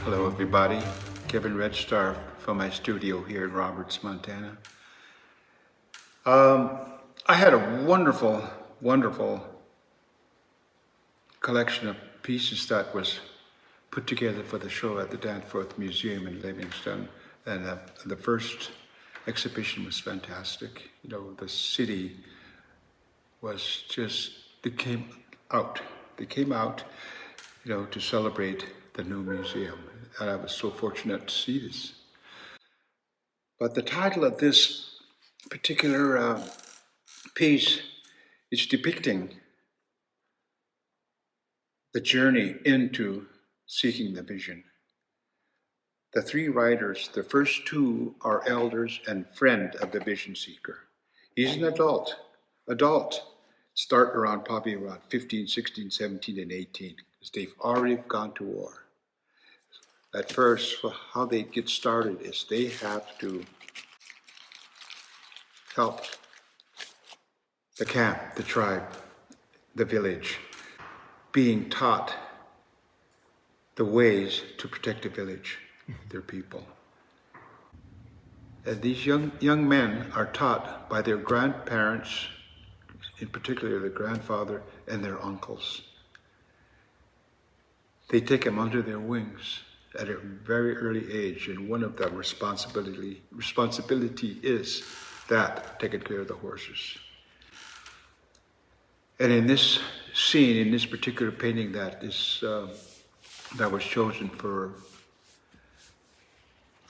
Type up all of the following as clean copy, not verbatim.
Hello everybody, Kevin Redstar from my studio here in Roberts, Montana. I had a wonderful collection of pieces that was put together for the show at the Danforth Museum in Livingston, and the first exhibition was fantastic. You know, the city was just, they came out, you know, to celebrate the new museum. And I was so fortunate to see this. But the title of this particular piece is depicting the journey into seeking the vision. The three writers, the first two are elders and friend of the vision seeker. He's an adult. Start probably around 15, 16, 17, and 18, because they've already gone to war. At first, how they get started is they have to help the camp, the tribe, the village, being taught the ways to protect the village, their people. And these young men are taught by their grandparents, in particular their grandfather and their uncles. They take them under their wings at a very early age, and one of the responsibility is that, taking care of the horses. And in this scene, in this particular painting that was chosen for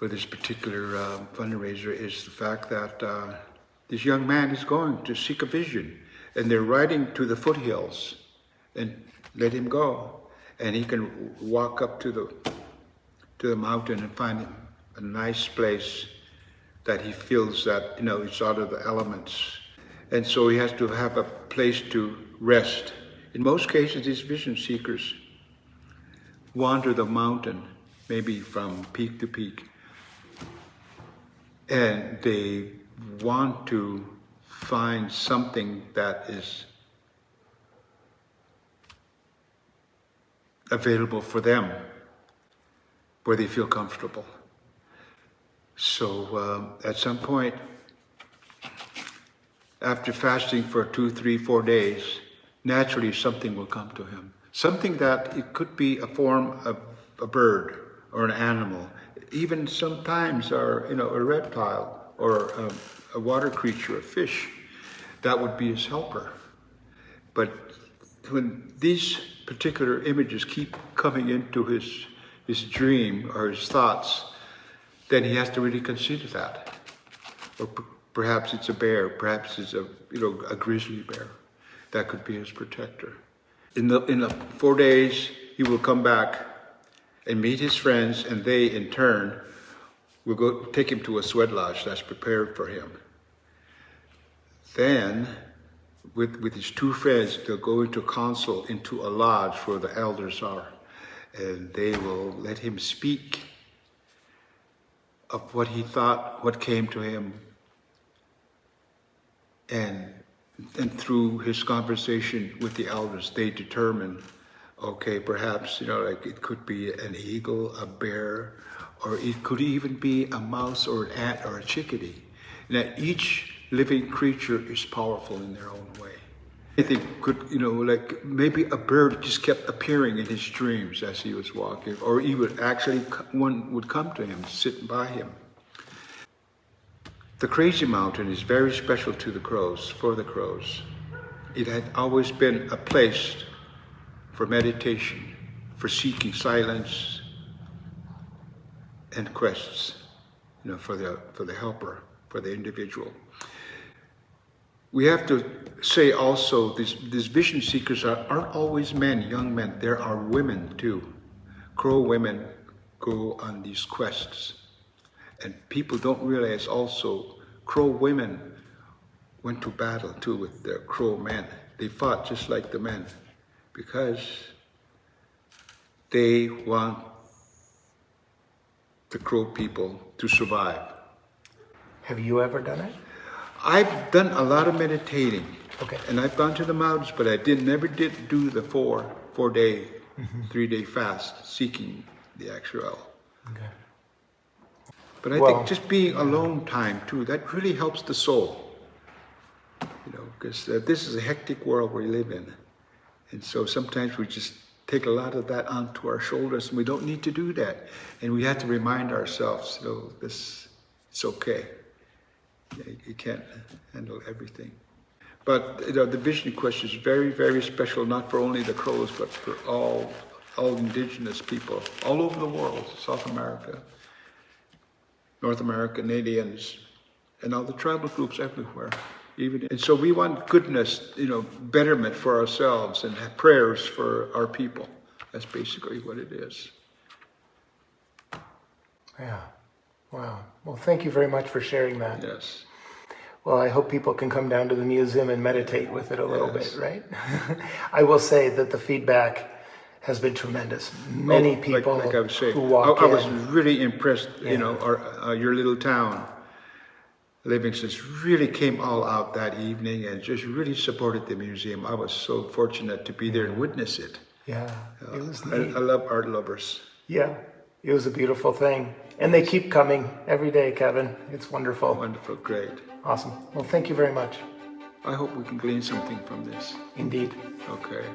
this particular fundraiser, is the fact that this young man is going to seek a vision, and they're riding to the foothills and let him go, and he can walk up to the mountain and find a nice place that he feels that, you know, it's out of the elements. And so he has to have a place to rest. In most cases, these vision seekers wander the mountain, maybe from peak to peak, and they want to find something that is available for them, where they feel comfortable. So at some point, after fasting for 2, 3, 4 days, naturally something will come to him. Something that it could be a form of a bird or an animal, even sometimes a reptile or a water creature, a fish, that would be his helper. But when these particular images keep coming into his dream or his thoughts, then he has to really consider that. Or perhaps it's a bear, perhaps it's a grizzly bear. That could be his protector. In the 4 days, he will come back and meet his friends, and they, in turn, will go take him to a sweat lodge that's prepared for him. Then, with his two friends, they'll go into council, into a lodge where the elders are, and they will let him speak of what he thought, what came to him, and through his conversation with the elders, they determine, okay, perhaps, it could be an eagle, a bear, or it could even be a mouse or an ant or a chickadee. And that each living creature is powerful in their own way. I think could, maybe a bird just kept appearing in his dreams as he was walking, or he would actually, one would come to him, sit by him. The Crazy Mountain is very special to the crows, for the crows. It had always been a place for meditation, for seeking silence and quests, for the helper, for the individual. We have to say also, these vision seekers aren't always men, young men. There are women too. Crow women go on these quests. And people don't realize also, Crow women went to battle too with their Crow men. They fought just like the men because they want the Crow people to survive. Have you ever done it? I've done a lot of meditating. Okay. And I've gone to the mountains, but I never did do the 4-day, 3-day fast, seeking the actual. Okay. But I Well, think just being alone time too, that really helps the soul. You know, because this is a hectic world we live in. And so sometimes we just take a lot of that onto our shoulders, and we don't need to do that. And we have to remind ourselves, you know, it's okay. You can't handle everything. But you know, the Vision Quest is very, very special, not for only the Crows, but for all indigenous people all over the world, South America, North America, Canadians, and all the tribal groups everywhere. And so we want goodness, you know, betterment for ourselves and have prayers for our people. That's basically what it is. Yeah. Wow. Well, thank you very much for sharing that. Yes. Well, I hope people can come down to the museum and meditate with it a little Yes. bit, right? I will say that the feedback has been tremendous. Many people like I was saying, who walk I was in. really impressed. Yeah. You know, your little town, Livingston's, really came all out that evening and just really supported the museum. I was so fortunate to be there and witness it. Yeah, it was I neat. love art lovers. Yeah, it was a beautiful thing. And they keep coming every day, Kevin. It's wonderful. Wonderful, great. Awesome. Well, thank you very much. I hope we can glean something from this. Indeed. Okay.